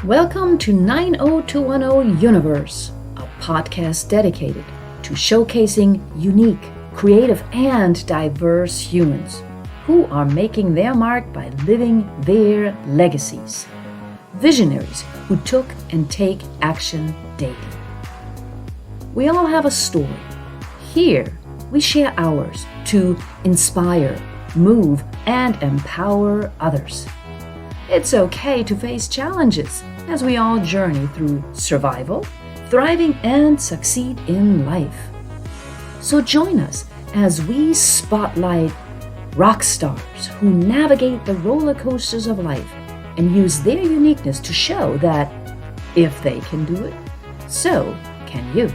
Welcome to 90210 Universe, a podcast dedicated to showcasing unique, creative, and diverse humans who are making their mark by living their legacies. Visionaries who took and take action daily. We all have a story. Here, we share ours to inspire, move, and empower others. It's okay to face challenges as we all journey through survival, thriving, and succeed in life. So join us as we spotlight rock stars who navigate the roller coasters of life and use their uniqueness to show that if they can do it, so can you.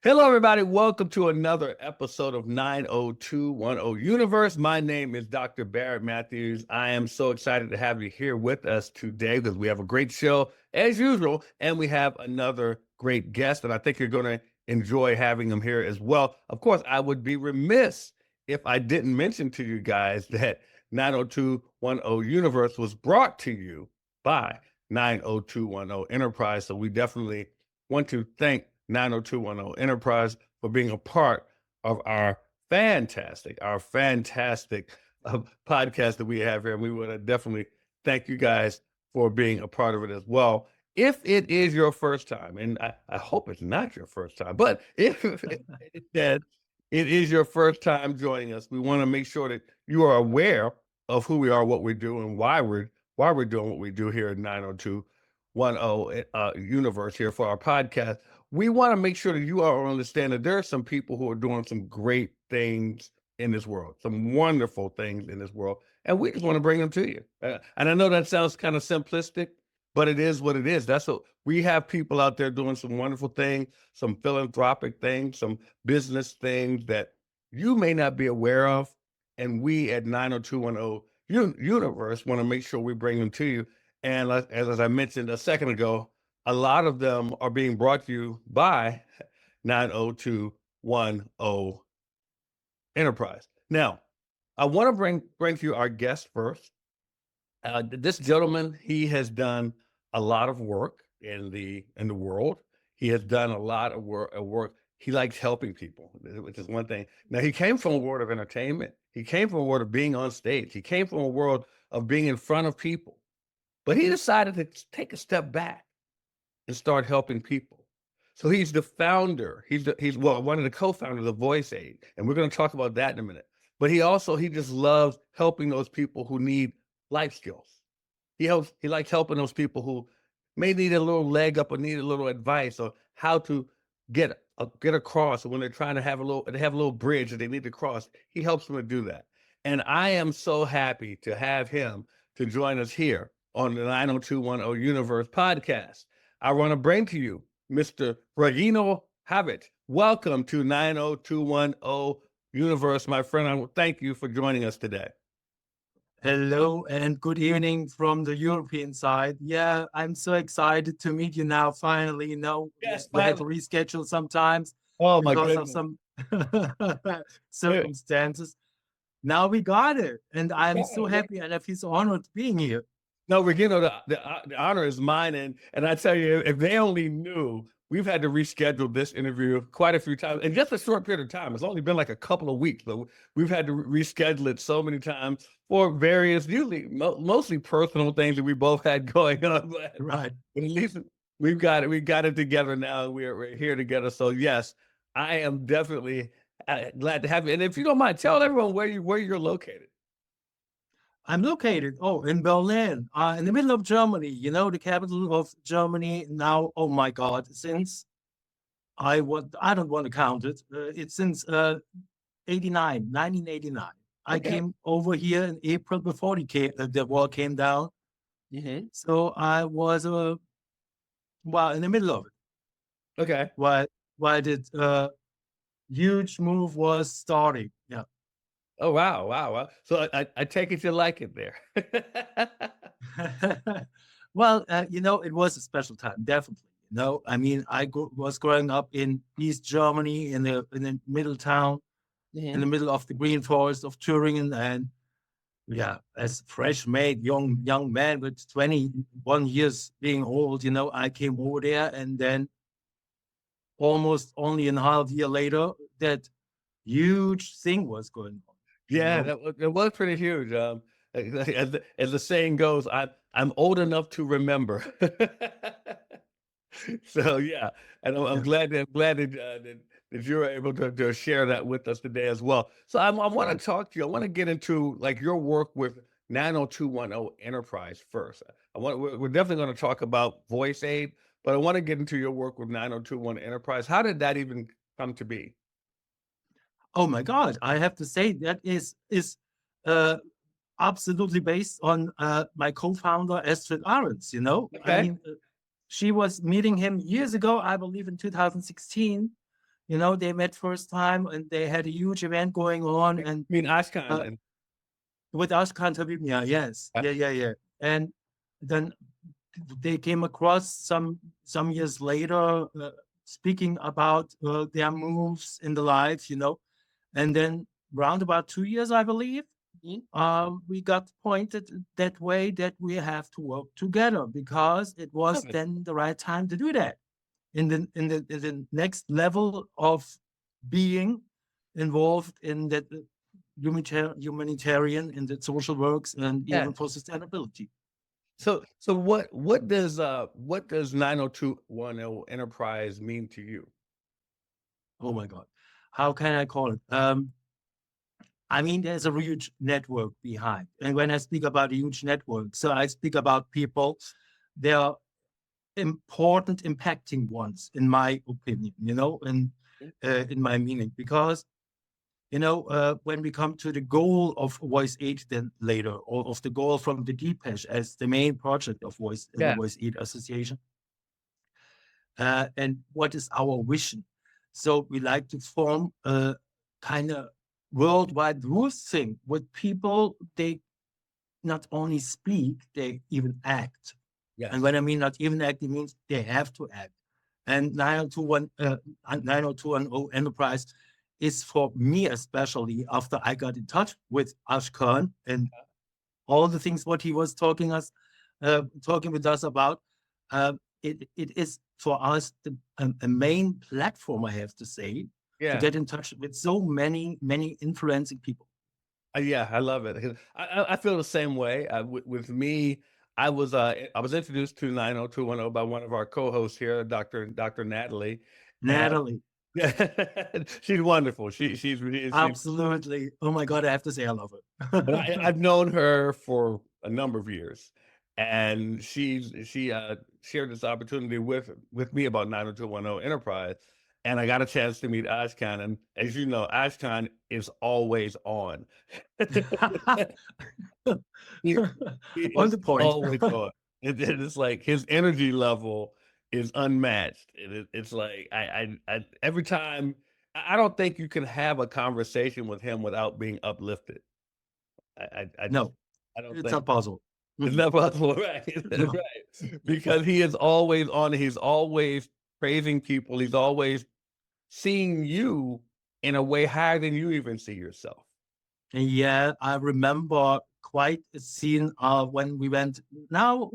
Hello, everybody. Welcome to another episode of 90210 Universe. My name is Dr. Barrett Matthews. I am so excited to have you here with us today because we have a great show as usual, and we have another great guest, and I think you're going to enjoy having him here as well. Of course, I would be remiss if I didn't mention to you guys that 90210 Universe was brought to you by 90210 Enterprise, so we definitely want to thank 90210 Enterprise for being a part of our fantastic podcast that we have here. And we want to definitely thank you guys for being a part of it as well. If it is your first time, and I hope it's not your first time, but if it is your first time joining us, we want to make sure that you are aware of who we are, what we do, and why we're doing what we do here at 90210 Universe here for our podcast. We want to make sure that you all understand that there are some people who are doing some great things in this world, some wonderful things in this world, and we just want to bring them to you. And I know that sounds kind of simplistic, but it is what it is. That's what we have people out there doing some wonderful things, some philanthropic things, some business things that you may not be aware of. And we at 90210 Universe want to make sure we bring them to you. And as I mentioned a second ago, a lot of them are being brought to you by 90210 Enterprise. Now, I want to bring to you our guest first. This gentleman, he has done a lot of work in the world. He has done a lot of work. He likes helping people, which is one thing. Now, he came from a world of entertainment. He came from a world of being on stage. He came from a world of being in front of people. But he decided to take a step back and start helping people. So he's the founder. He's one of the co-founders of VoiceAid, and we're going to talk about that in a minute. But he just loves helping those people who need life skills. He likes helping those people who may need a little leg up or need a little advice or how to get across, or when they're trying to have a little bridge that they need to cross. He helps them to do that. And I am so happy to have him to join us here on the 90210 Universe podcast. I want to bring to you Mr. Regino Hawich. Welcome to 90210 Universe, my friend. I thank you for joining us today. Hello and good evening from the European side. Yeah, I'm so excited to meet you now. Finally, Yes, we had to reschedule sometimes oh my because goodness. of some circumstances. Now we got it, and I'm so happy and I feel so honored being here. No, Regino, the honor is mine, and I tell you, if they only knew, we've had to reschedule this interview quite a few times in just a short period of time. It's only been like a couple of weeks, but we've had to reschedule it so many times for various, usually mostly personal things that we both had going on. But, Right. But at least we got it together now. We're here together. So yes, I am definitely glad to have you. And if you don't mind, tell everyone where you're located. I'm located, in Berlin, in the middle of Germany, the capital of Germany. Now, oh my God, since I don't want to count it. It's since 1989. I came over here in April before the wall came down. Mm-hmm. So I was, in the middle of it. Okay. While the huge move was starting. Yeah. Oh, wow. So I take it you like it there. Well, it was a special time, definitely. I mean, was growing up in East Germany in the middle town, in the middle of the green forest of Thüringen, and yeah, as fresh made young man with 21 years being old, I came over there, and then almost only a half year later, that huge thing was going on. Yeah, that was pretty huge. As the saying goes, I'm old enough to remember. So yeah, and I'm Yeah. glad that you're able to share that with us today as well. So I want to talk to you. I want to get into like your work with 90210 Enterprise first. We're definitely going to talk about voice aid, but I want to get into your work with 90210 Enterprise. How did that even come to be? Oh my God, I have to say that is uh, absolutely based on my co-founder Astrid Arens. I Okay. mean, she was meeting him years ago, I believe in 2016. They met first time, and they had a huge event going on, I and mean, Ashkan uh, and with Ashkan, yes, yeah, and then they came across some years later, speaking about their moves in the life, and then round about 2 years, I believe, we got pointed that way that we have to work together, because it was then the right time to do that in the next level of being involved in that humanitarian, in the social works, and even yes. for sustainability. So what does 90210 Enterprise mean to you? Oh my God, how can I call it? I mean, there's a huge network behind. And when I speak about a huge network, so I speak about people, they are important, impacting ones, in my opinion, and in my meaning. Because, when we come to the goal of Voice 8 then later, or of the goal from the D.P.E.H as the main project of the Yeah. Voice 8 Association, and what is our vision? So we like to form a kind of worldwide rules thing with people. They not only speak, they even act. Yes. And when I mean not even act, it means they have to act. And 90210 Enterprise is, for me especially, after I got in touch with Ashkan and all the things what he was talking with us about. It is for us a main platform, I have to say, to Yeah. get in touch with so many influencing people. Yeah, I love it. 'Cause I feel the same way. With me, I was introduced to 90210 by one of our co-hosts here, Dr. Natalie, and Natalie, yeah, she's wonderful. She's absolutely. Oh my God, I have to say I love and it. I've known her for a number of years, and she shared this opportunity with me about 90210 Enterprise, and I got a chance to meet Ashkan, and as you know, Ashkan is always on. He, he On is the point. always on. It's like his energy level is unmatched. It's like every time I don't think you can have a conversation with him without being uplifted. I just No, I don't it's think not possible. it's Mhm. not possible, right? No. Right. Because he is always on, he's always praising people, he's always seeing you in a way higher than you even see yourself. And yeah, I remember quite a scene when we went now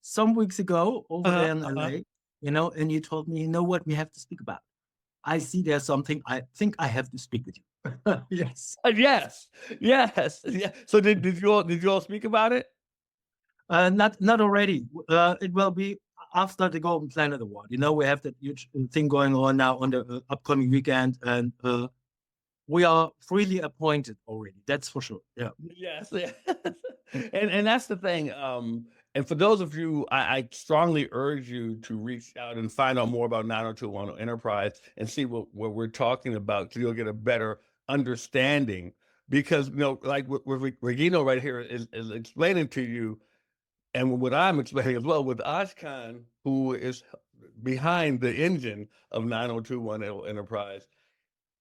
some weeks ago over Uh-huh, there in uh-huh. LA, and you told me, you know what we have to speak about. I see there's something I think I have to speak with you. Yes. Yes, yes, yeah. So did you all speak about it? Not already. It will be after the Golden Planet Award. We have that huge thing going on now on the upcoming weekend, and we are freely appointed already. That's for sure. Yeah. Yes, yes. And that's the thing. And for those of you, I strongly urge you to reach out and find out more about 90210 Enterprise and see what we're talking about, so you'll get a better understanding. Because like what Regino right here is explaining to you, and what I'm explaining as well with Ashkan, who is behind the engine of 90210 Enterprise.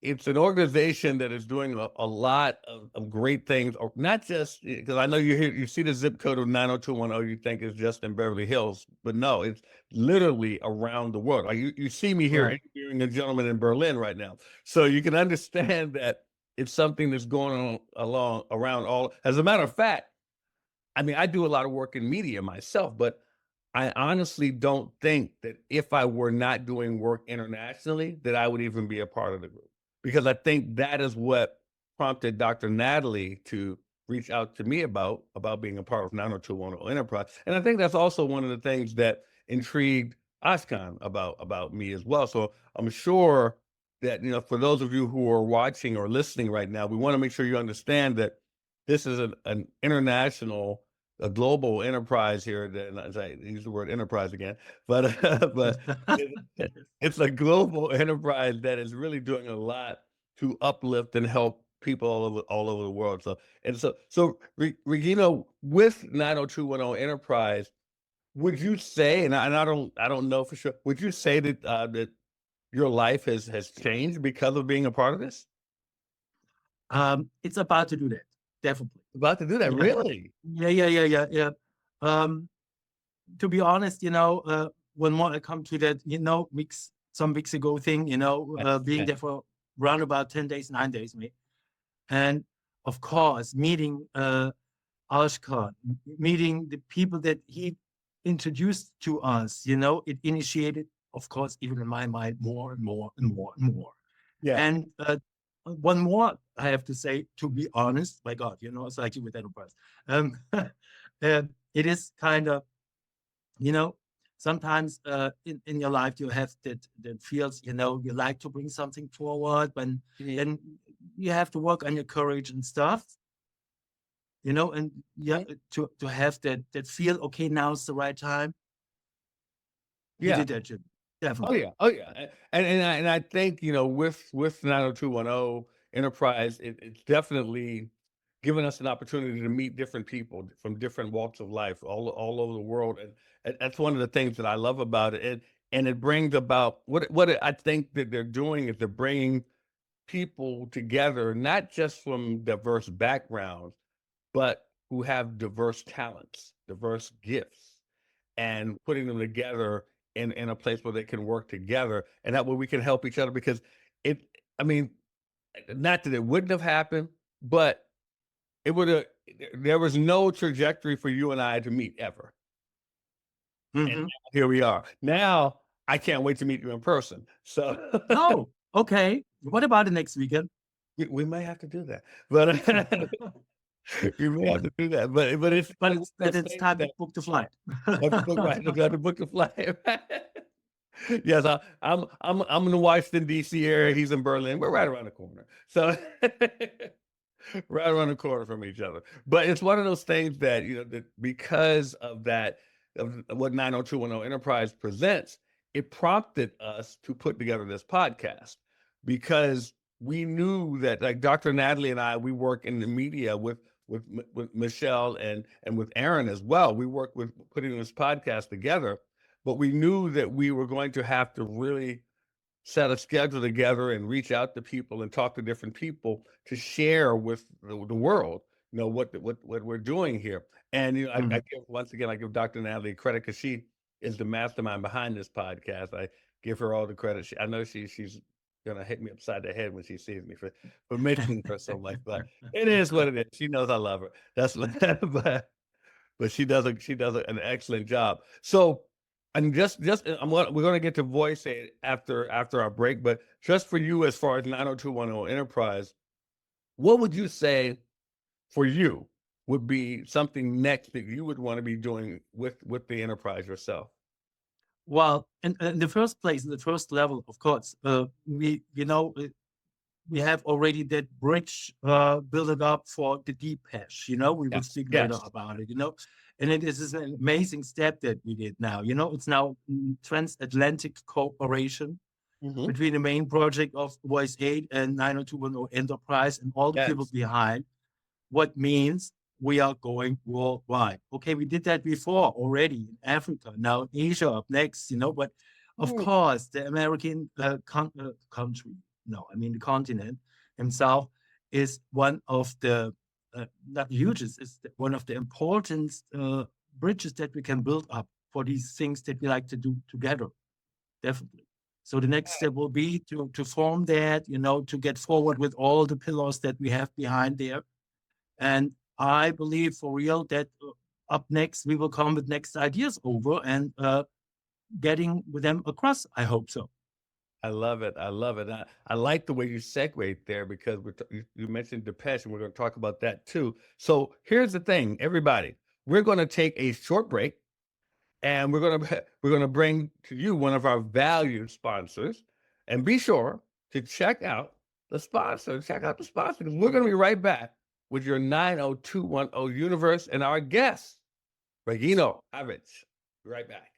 It's an organization that is doing a lot of great things, or not just because I know you see the zip code of 90210, you think it's just in Beverly Hills, but no, it's literally around the world. Like you see me here Right. interviewing a gentleman in Berlin right now. So you can understand that It's something that's going on around all. As a matter of fact, I mean, I do a lot of work in media myself, but I honestly don't think that if I were not doing work internationally, that I would even be a part of the group. Because I think that is what prompted Dr. Natalie to reach out to me about being a part of 90210 Enterprise. And I think that's also one of the things that intrigued Ashkan about me as well. So I'm sure that, for those of you who are watching or listening right now, we want to make sure you understand that this is an international, a global enterprise here. That, as I use the word enterprise again, but it's a global enterprise that is really doing a lot to uplift and help people all over the world. So Regino, with 90210 Enterprise, would you say, and I don't know for sure, would you say that that your life has changed because of being a part of this? It's about to do that, definitely. About to do that, Yeah. really? Yeah. To be honest, one more I come to that, some weeks ago thing, being there for around about 10 days, 9 days, maybe. And of course, meeting Ashkan, meeting the people that he introduced to us, it initiated, of course, even in my mind, more and more and more and more. Yeah. And one more, I have to say, to be honest, my God, it's like you with Enterprise. It is kind of, sometimes in your life you have that feels, you like to bring something forward, but then you have to work on your courage and stuff, and to have that feel, okay, now is the right time. You did that, Jim. Definitely. Oh yeah. And I think, with 90210 Enterprise, it's definitely given us an opportunity to meet different people from different walks of life all over the world. And that's one of the things that I love about it. And it brings about I think that they're doing is they're bringing people together, not just from diverse backgrounds, but who have diverse talents, diverse gifts, and putting them together in a place where they can work together, and that way we can help each other. Because I mean, not that it wouldn't have happened, but it would have. There was no trajectory for you and I to meet ever, and now here we are. Now I can't wait to meet you in person. So, Oh, okay. What about the next weekend? we may have to do that, but we may have to do that. But it's time to book the flight. Have to book the flight. Yes, I'm in the Washington D.C. area. He's in Berlin. We're right around the corner, so right around the corner from each other. But it's one of those things that that because of that, of what 90210 Enterprise presents, it prompted us to put together this podcast because we knew that, like Dr. Natalie and I, we work in the media with Michelle and with Aaron as well. We work with putting this podcast together, but we knew that we were going to have to really set a schedule together and reach out to people and talk to different people to share with the world, what we're doing here. And I give Dr. Natalie credit because she is the mastermind behind this podcast. I give her all the credit. I know she's gonna hit me upside the head when she sees me for mentioning her so much, but it is what it is. She knows I love her. That's but she does an excellent job. So, and we're gonna get to voice it after our break, but just for you, as far as 90210 Enterprise, what would you say for you would be something next that you would want to be doing with the enterprise yourself? Well, in the first place, in the first level, of course, we have already that bridge built up for the D.I.P.E.S.H. We will speak later about it. And it is an amazing step that we did now. It's now transatlantic cooperation between the main project of Voice 8 and 90210 Enterprise and all the people behind. What means we are going worldwide. Okay, we did that before already in Africa. Now Asia up next, but of course the American country, the continent himself is one of the not the hugest, is one of the important bridges that we can build up for these things that we like to do together. Definitely. So the next step will be to form that, to get forward with all the pillars that we have behind there. And I believe for real that up next, we will come with next ideas over and getting with them across. I hope so. I love it. I love it. I like the way you segued there because you mentioned D.I.P.E.S.H, and we're going to talk about that too. So here's the thing, everybody. We're going to take a short break, and we're gonna bring to you one of our valued sponsors, and be sure to check out the sponsor. Check out the sponsor because we're going to be right back with your 90210 universe and our guest, Regino Hawich. Be right back.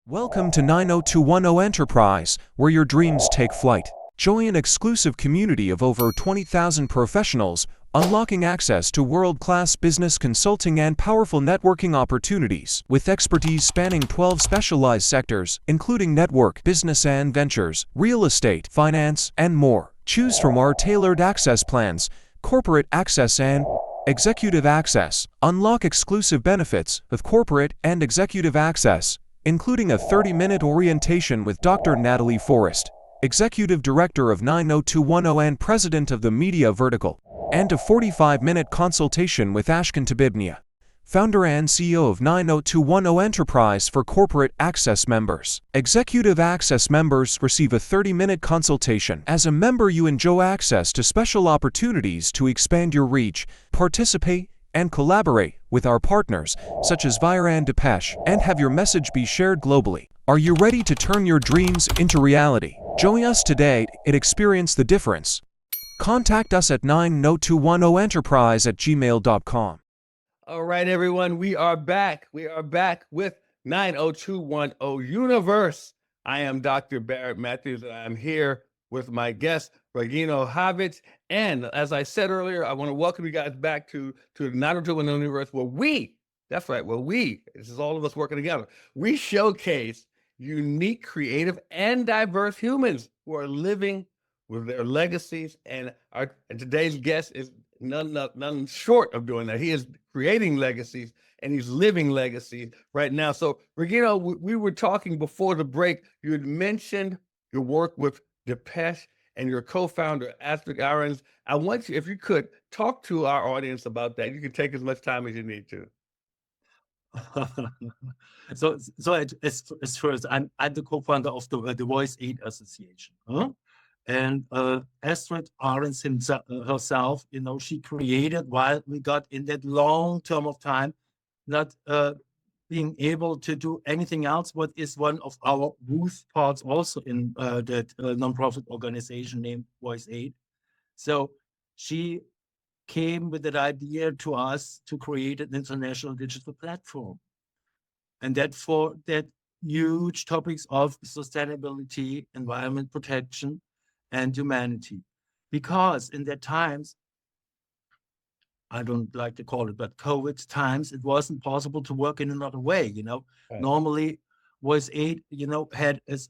Welcome to 90210 Enterprise, where your dreams take flight. Join an exclusive community of over 20,000 professionals, unlocking access to world-class business consulting and powerful networking opportunities, with expertise spanning 12 specialized sectors, including network, business and ventures, real estate, finance, and more. Choose from our tailored access plans, corporate access and executive access. Unlock exclusive benefits of corporate and executive access, including a 30-minute orientation with Dr. Natalie Forrest, Executive Director of 90210 and President of the Media Vertical, and a 45-minute consultation with Ashkan Tabibnia, Founder and CEO of 90210 Enterprise for Corporate Access members. Executive Access members receive a 30-minute consultation. As a member, you enjoy access to special opportunities to expand your reach, participate, and collaborate with our partners, such as and D.I.P.E.S.H, and have your message be shared globally. Are you ready to turn your dreams into reality? Join us today and experience the difference. Contact us at 90210enterprise@gmail.com. All right, everyone, we are back. We are back with 90210 Universe. I am Dr. Barrett Matthews, and I'm here with my guest, Regino Hawich. And as I said earlier, I want to welcome you guys back to the 90210 Universe, this is all of us working together. We showcase unique, creative, and diverse humans who are living with their legacies. And today's guest is none short of doing that. He is creating legacies and he's living legacies right now. So, Regino, we were talking before the break. You had mentioned your work with D.I.P.E.S.H and your co-founder, Astrid Arens. I want you, if you could, talk to our audience about that. You can take as much time as you need to. So as first, I'm the co-founder of the Voice8 Association. And Astrid Arens herself, she created, while we got in that long term of time, not being able to do anything else, what is one of our root parts also in that nonprofit organization named Voice8. So she came with that idea to us to create an international digital platform. And that for that huge topics of sustainability, environment protection, and humanity. Because in that times, I don't like to call it, but COVID times, it wasn't possible to work in another way, Right. Normally, Voice8, had as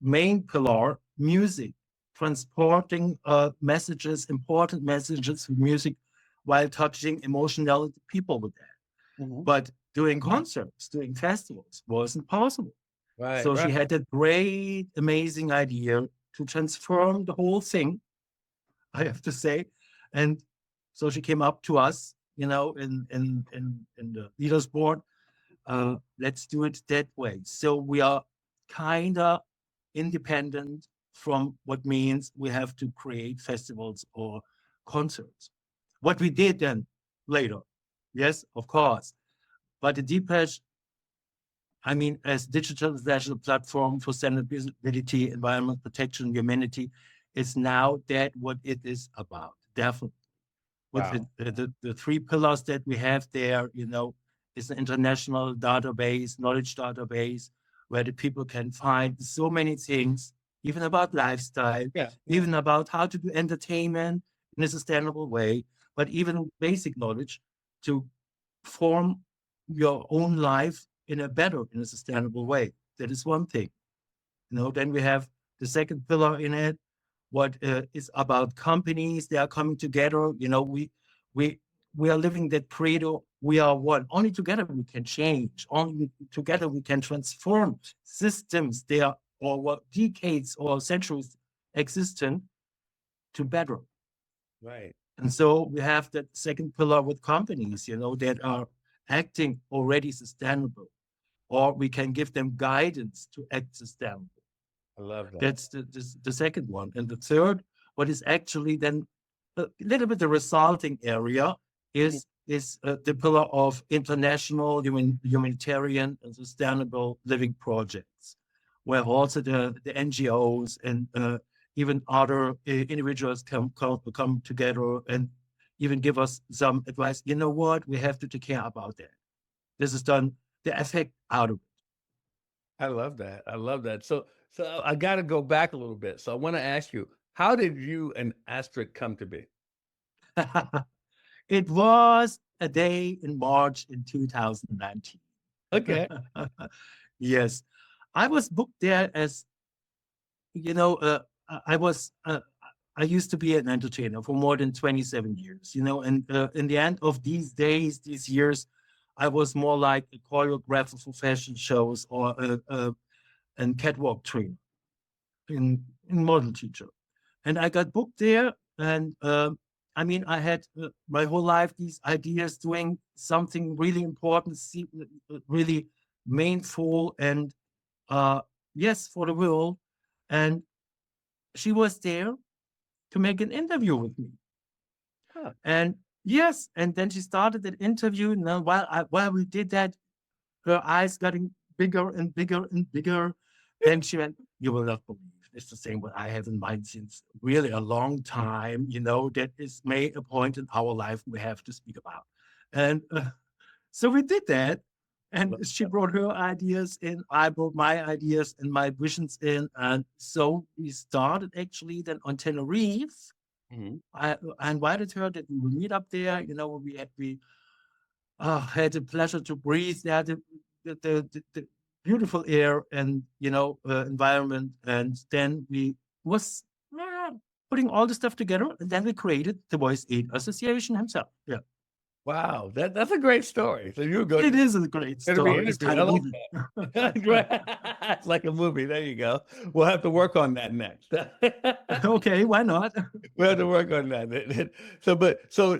main pillar music, transporting messages, important messages with music, while touching emotional people with that. Mm-hmm. But doing concerts, doing festivals wasn't possible. Right. So she had that great, amazing idea to transform the whole thing, I have to say. And so she came up to us, in the leaders board. Let's do it that way. So we are kind of independent from what means we have to create festivals or concerts. What we did then later, yes, of course. But the D.I.P.E.S.H, as digital national platform for sustainability, environment protection, humanity, is now that what it is about, definitely. Wow. With the three pillars that we have there, is an international database, knowledge database, where the people can find so many things, even about lifestyle, even about how to do entertainment in a sustainable way, but even basic knowledge to form your own life in a sustainable way. That is one thing. Then we have the second pillar in it, what is about companies. They are coming together. We are living that credo we are one. Only together we can change. Only together we can transform systems there or what decades or centuries existent to better. Right. And so we have that second pillar with companies, that are acting already sustainable, or we can give them guidance to act sustainable. I love that. That's the second one. And the third, what is actually then a little bit the resulting area is the pillar of international humanitarian and sustainable living projects, where also the NGOs and even other individuals come together and even give us some advice. You know what? We have to take care about that. This is done, the effect out of I love that. I love that. So I got to go back a little bit. So I want to ask you, how did you and Astrid come to be? it. It was a day in March in 2019. Okay. Yes, I was booked there as, I was, I used to be an entertainer for more than 27 years, and in the end of these days, these years, I was more like a choreographer for fashion shows or a catwalk trainer in model teacher. And I got booked there. And I mean, I had my whole life these ideas doing something really important, really meaningful, and yes, for the world. And she was there to make an interview with me. Huh. And yes, and then she started that interview. And while we did that, her eyes getting bigger and bigger and bigger. Then she went, "You will not believe. It's the same what I have in mind since really a long time, that is made a point in our life we have to speak about." And so we did that. And she brought her ideas in, I brought my ideas and my visions in. And so we started actually then on Tenerife. I invited her that we would meet up there. We had the pleasure to breathe there, the beautiful air and environment. And then we was putting all the stuff together, and then we created the Voice 8 Association himself. Yeah. Wow, that's a great story. So you go. It is a great story. It's kind of movie. It's like a movie. There you go. We'll have to work on that next. Okay, why not? We'll have to work on that.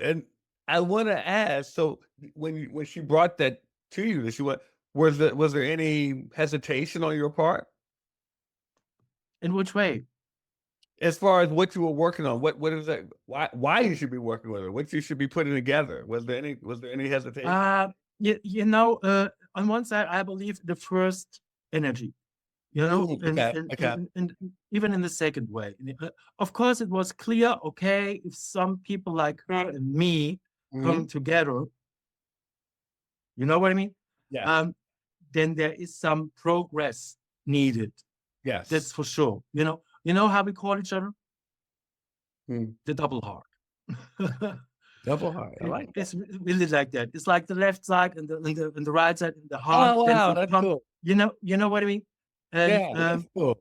And I want to ask. So when she brought that to you, was there any hesitation on your part In which way? as far as what you were working on? What is that? Why you should be working with her? What you should be putting together? Was there any hesitation? On one side, I believe the first energy, and even in the second way. Of course, it was clear, okay, if some people like her and me come together, you know what I mean? Yeah. Then there is some progress needed. Yes. That's for sure. You know how we call each other? The double heart. Double heart. I like that. It's really like that. It's like the left side and the right side and the heart. Oh wow, that's cool. You know what I mean? And Yeah, that's cool.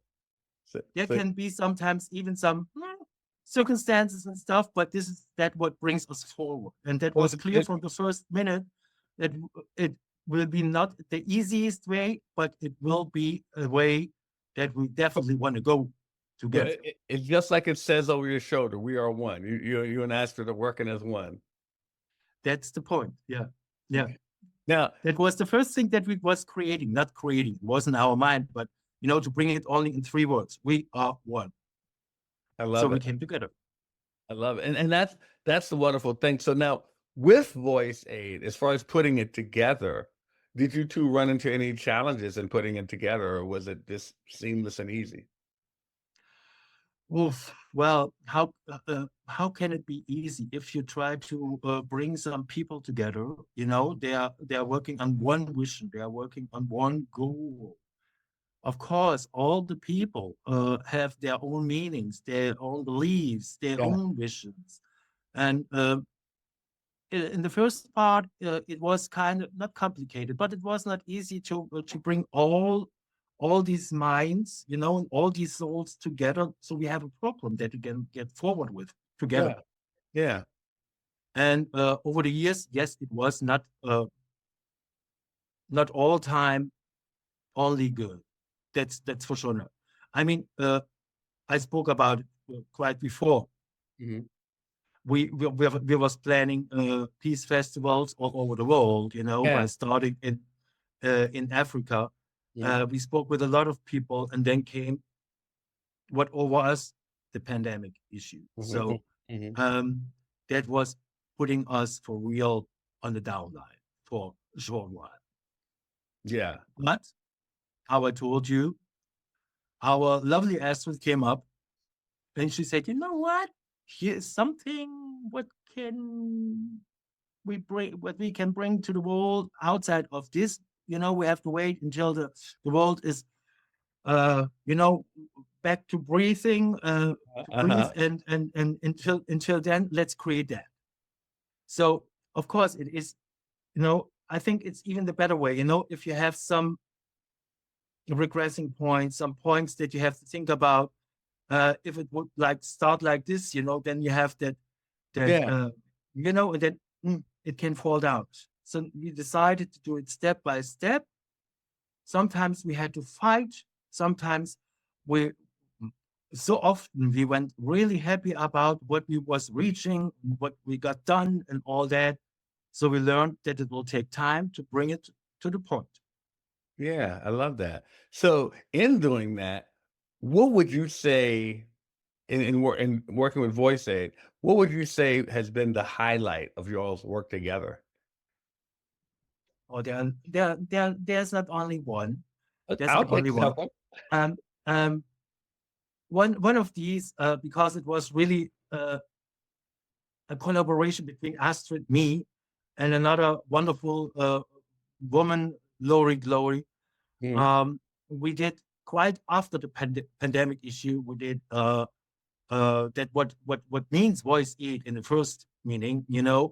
there can be sometimes even some circumstances and stuff, but this is what brings us forward. And that was clear from the first minute that it will be not the easiest way, but it will be a way that we definitely want to go together. It's just like it says over your shoulder, we are one. You and Astrid are working as one. That's the point. Yeah. Yeah. Now, that was the first thing that we was creating, not creating. It wasn't our mind, but to bring it only in 3 words. We are one. I love it. So we came together. I love it. And that's the wonderful thing. So now with Voice 8, as far as putting it together, did you two run into any challenges in putting it together, or was it just seamless and easy? Oof. Well, how can it be easy if you try to bring some people together? They are working on one vision. They are working on one goal. Of course, all the people have their own meanings, their own beliefs, their own visions, and in the first part, it was kind of not complicated, but it was not easy to bring all these minds, and all these souls together. So we have a problem that we can get forward with together. Yeah. And over the years, yes, it was not all time only good. That's for sure. No. I mean, I spoke about it quite before. Mhm. We was planning peace festivals all over the world, Yeah. by starting in Africa. Mhm. We spoke with a lot of people, and then came what over us, the pandemic issue. So Mhm. that was putting us for real on the down line for a short while. Yeah. But how I told you, our lovely Astrid came up and she said, you know what? Here's something what we can bring to the world outside of this. We have to wait until the world is back to breathing, to breathe, Uh-huh. and until then, let's create that. So of course it is, I think it's even the better way, if you have some regressing points, some points that you have to think about. If it would start like this, then you have that Yeah. and then it can fall down. So we decided to do it step by step. Sometimes we had to fight. Sometimes we so often we went really happy about what we was reaching, what we got done, and all that. So we learned that it will take time to bring it to the point. Yeah, I love that. So in doing that, what would you say in working with voice aid, what would you say has been the highlight of y'all's work together? Or there's not only one. There's I'll not take only one. several. Um, um, one of these, because it was really a collaboration between Astrid, me, and another wonderful woman, Glory. Mhm. We did quite after the pandemic issue. We did that what means voice aid in the first meaning.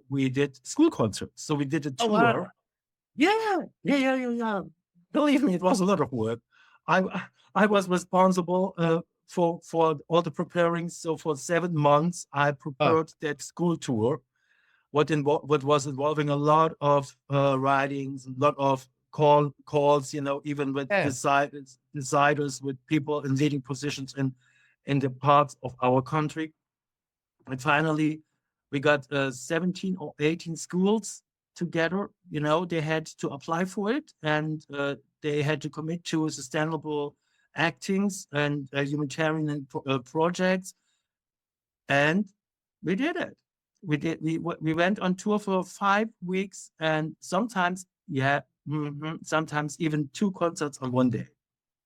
We did school concerts. So we did a Oh, wow. tour. Yeah. Believe me, it was a lot of work. I was responsible for all the preparing. So for 7 months, I Oh, prepared that school tour. What was involving a lot of writings, a lot of calls. Even with yeah. deciders, with people in leading positions in the parts of our country. And finally, we got 17 or 18 schools together. They had to apply for it, and they had to commit to sustainable actings and humanitarian projects. And we did it. We went on tour for 5 weeks, and sometimes, sometimes even 2 concerts on one day.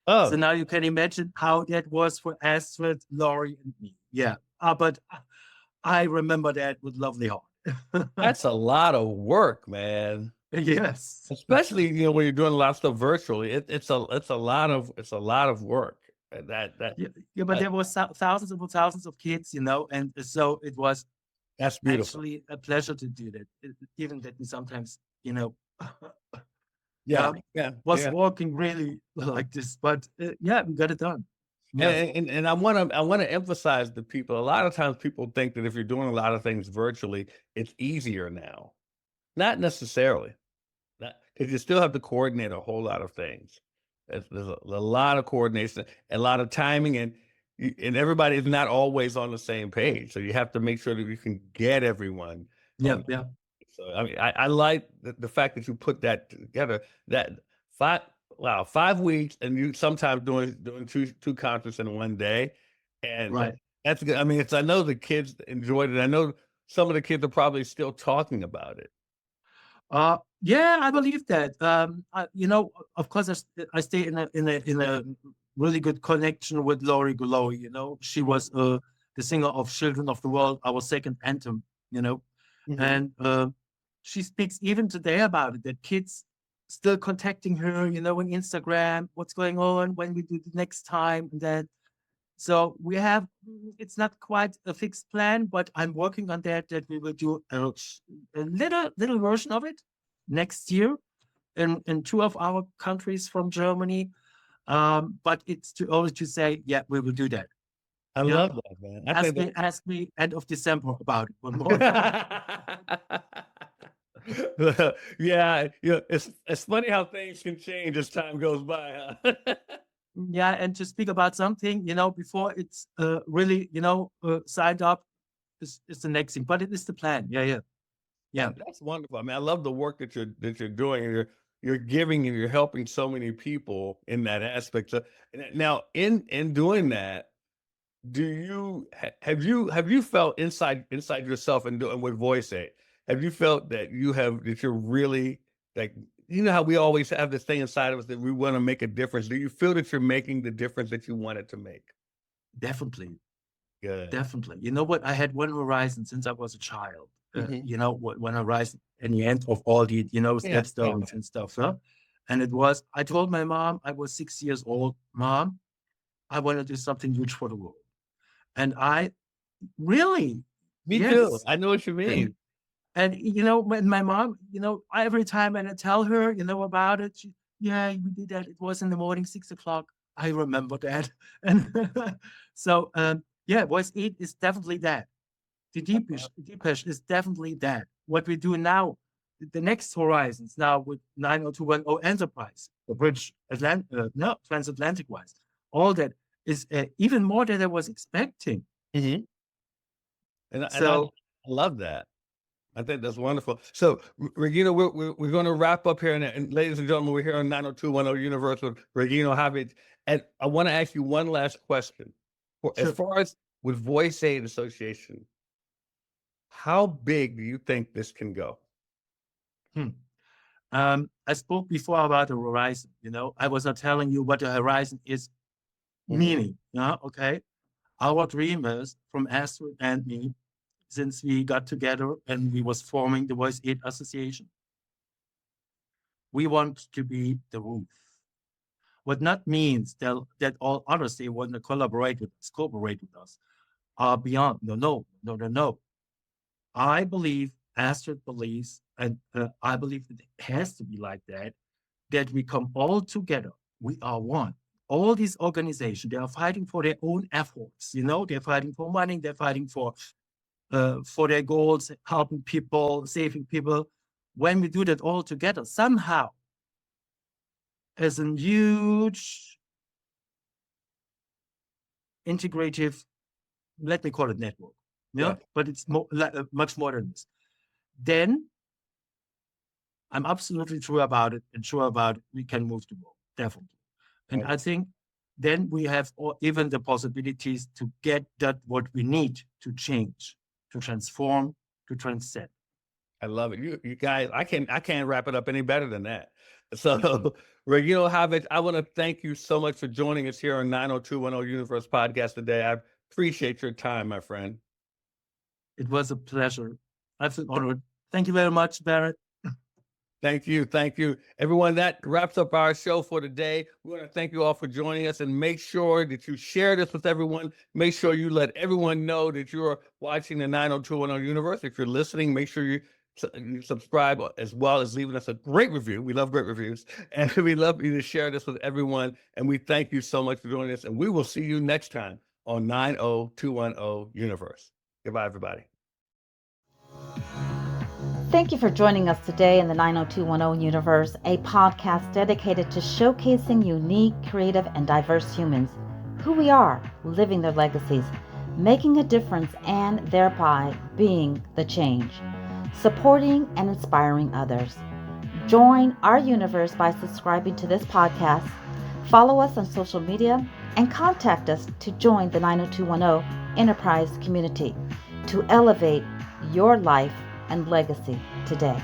So Oh, now you can imagine how that was for Astrid, Laurie, and me. Yeah. But I remember that with lovely heart. that's a lot of work, man. Yes. Especially, when you're doing a lot of stuff virtually. It's a lot of work. And that Yeah, but uh, there was thousands upon thousands of kids, and so it was that's beautiful. actually a pleasure to do that. Even that we sometimes, Yeah, yeah, yeah, was yeah. walking really like this, but yeah, we got it done. Yeah. And I wanna emphasize to people, a lot of times people think that if you're doing a lot of things virtually, it's easier now. Not necessarily. Because you still have to coordinate a whole lot of things. There's a lot of coordination, a lot of timing, and everybody is not always on the same page. So you have to make sure that you can get everyone Yeah. on. Yeah. So I mean, I like the fact that you put that together. That 5 weeks, and you sometimes doing two concerts in one day, and Right. that's good. I mean, I know the kids enjoyed it. I know some of the kids are probably still talking about it. Yeah, I believe that. Of course, I stay in a really good connection with Laurie Guloy. She was the singer of "Children of the World," our second anthem. Mhm. And she speaks even today about it. That kids still contacting her, on Instagram. What's going on? When we do the next time? And that. So we have. It's not quite a fixed plan, but I'm working on that. That we will do a little version of it next year in 2 of our countries from Germany. But it's too early to say, yeah, we will do that. I Yeah. love that, man. I think Ask me end of December about it one more. that Yeah, it's funny how things can change as time goes by, huh? Yeah, and to speak about something, before it's really, signed up is the next thing, but it is the plan. Yeah. That's wonderful. I mean, I love the work that you're doing. And you're giving and you're helping so many people in that aspect. So, now, in doing that, have you felt inside yourself and doing with voice aid? Have you felt that you're really like, how we always have this thing inside of us that we want to make a difference? Do you feel that you're making the difference that you wanted to make? Definitely. Good. Definitely. You know what? I had one horizon since I was a child. Mhm. One horizon in the end of all the, Yeah. stepstones and stuff. Huh? And it was, I told my mom, I was 6 years old, Mom, I want to do something huge for the world. And I really, Me too. yes. I know what you mean. And, when my mom, every time when I tell her, about it, yeah, we did that. It was in the morning, 6 o'clock. I remember that. And so, yeah, Voice 8 is definitely that. The D.P.E.S.H is definitely that. What we do now, the next horizons now with 90210 Enterprise, the bridge, transatlantic wise, all that is even more than I was expecting. Mhm. And I So, love that. I think that's wonderful. So, Regina, we're going to wrap up here, and ladies and gentlemen, we're here on 90210 Universe with Regino Hawich, and I want to ask you one last question. As sure. far as with Voice Aid Association, how big do you think this can go? Hmm. I spoke before about the horizon. I was not telling you what the horizon is meaning. Yeah, okay. Our dream is from Astrid and me, since we got together and we was forming the Voice 8 Association. We want to be the roof. What not means that all others they want to cooperate with us are beyond. No. I believe, Astrid believes, and I believe it has to be like that we come all together. We are one. All these organizations, they are fighting for their own efforts. They're fighting for money. They're fighting for their goals, helping people, saving people. When we do that all together, somehow, as a huge integrative, let me call it network, Yeah. but it's much more than this. Then I'm absolutely sure about it and sure about we can move the world, definitely. And Right. I think then we have even the possibilities to get that what we need to change, to transform, to transcend. I love it. You guys, I can't wrap it up any better than that. So, Regino Hawich, I want to thank you so much for joining us here on 90210 Universe podcast today. I appreciate your time, my friend. It was a pleasure. I feel honored. Thank you very much, Barrett. Thank you. Thank you. Everyone, that wraps up our show for today. We want to thank you all for joining us, and make sure that you share this with everyone. Make sure you let everyone know that you're watching the 90210 Universe. If you're listening, make sure you subscribe, as well as leaving us a great review. We love great reviews. And we love you to share this with everyone. And we thank you so much for doing this. And we will see you next time on 90210 Universe. Goodbye, everybody. Thank you for joining us today in the 90210 Universe, a podcast dedicated to showcasing unique, creative, and diverse humans, who we are, living their legacies, making a difference, and thereby being the change, supporting and inspiring others. Join our universe by subscribing to this podcast, follow us on social media, and contact us to join the 90210 Enterprise community to elevate your life and legacy today.